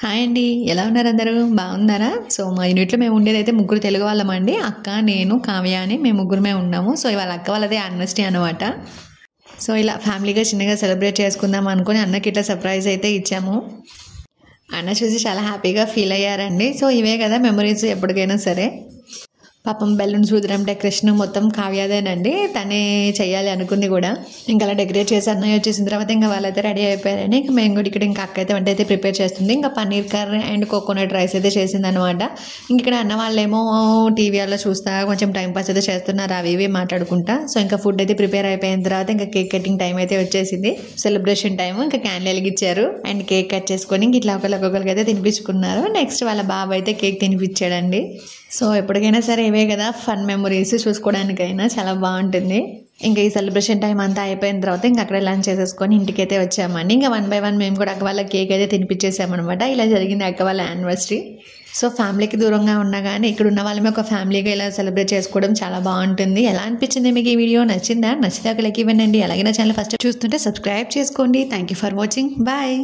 Hi అండి, ఎలా ఉన్నారు అందరూ? బాగున్నారా? సో మా యూనిట్లో మేము ఉండేదైతే ముగ్గురు తెలుగు వాళ్ళమండి. అక్క, నేను, కావ్య అని మేము ముగ్గురమే ఉన్నాము. సో ఇవాళ అక్క వాళ్ళదే యానివర్సరీ అనమాట. సో ఇలా ఫ్యామిలీగా చిన్నగా సెలబ్రేట్ చేసుకుందాం అనుకుని అన్నకి ఇట్లా సర్ప్రైజ్ అయితే ఇచ్చాము. అన్న చూసి చాలా హ్యాపీగా ఫీల్ అయ్యారండి. సో ఇవే కదా మెమరీస్ ఎప్పటికైనా సరే. పాపం బెలూన్స్ ఊదడం డెకరేషన్ మొత్తం కావ్యాదేనండి. తనే చెయ్యాలి అనుకుంది కూడా. ఇంకా అలా డెకరేట్ చేసి అన్నయ్య వచ్చేసిన తర్వాత ఇంకా వాళ్ళైతే రెడీ అయిపోయారండి. ఇంకా మేము కూడా ఇక్కడ ఇంకా అక్క అయితే వంట అయితే ప్రిపేర్ చేస్తుంది. ఇంకా paneer curry and coconut rice అయితే చేసింది అనమాట. ఇంక ఇక్కడ అన్న వాళ్ళేమో టీవీలో చూస్తా కొంచెం టైం పాస్ అయితే చేస్తున్నారు, అవి ఇవి మాట్లాడుకుంటా. సో ఇంకా ఫుడ్ అయితే ప్రిపేర్ అయిపోయిన తర్వాత ఇంకా కేక్ కటింగ్ టైం అయితే వచ్చేసింది. Celebration time. ఇంకా క్యాండిల్ వెలిగించారు అండ్ కేక్ కట్ చేసుకొని ఇంక ఇట్లా ఒకరికి అయితే తినిపించుకున్నారు. నెక్స్ట్ వాళ్ళ బాబు అయితే కేక్ తినిపించాడండి. సో ఎప్పటికైనా సరే ఇవే కదా ఫన్ మెమరీస్, చూసుకోవడానికైనా చాలా బాగుంటుంది. ఇంకా ఈ సెలబ్రేషన్ టైం అంతా అయిపోయిన తర్వాత ఇంకా అక్కడ లంచ్ చేసేసుకొని ఇంటికైతే వచ్చామండి. ఇంకా 1 by 1 మేము కూడా అక్క వాళ్ళ కేక్ అయితే తినిపించేసామన్నమాట. ఇలా జరిగింది అక్క వాళ్ళ యానివర్సరీ. సో ఫ్యామిలీకి దూరంగా ఉన్నా కానీ ఇక్కడ ఉన్న వాళ్ళమే ఒక ఫ్యామిలీగా ఇలా సెలబ్రేట్ చేసుకోవడం చాలా బాగుంటుంది. ఎలా అనిపించింది మీకు ఈ వీడియో? నచ్చిందా? నచ్చితే ఒక లైక్ ఇవ్వండి. అలాగే నా ఛానల్ ఫస్ట్ చూస్తుంటే సబ్స్క్రైబ్ చేసుకోండి. Thank you for watching. Bye.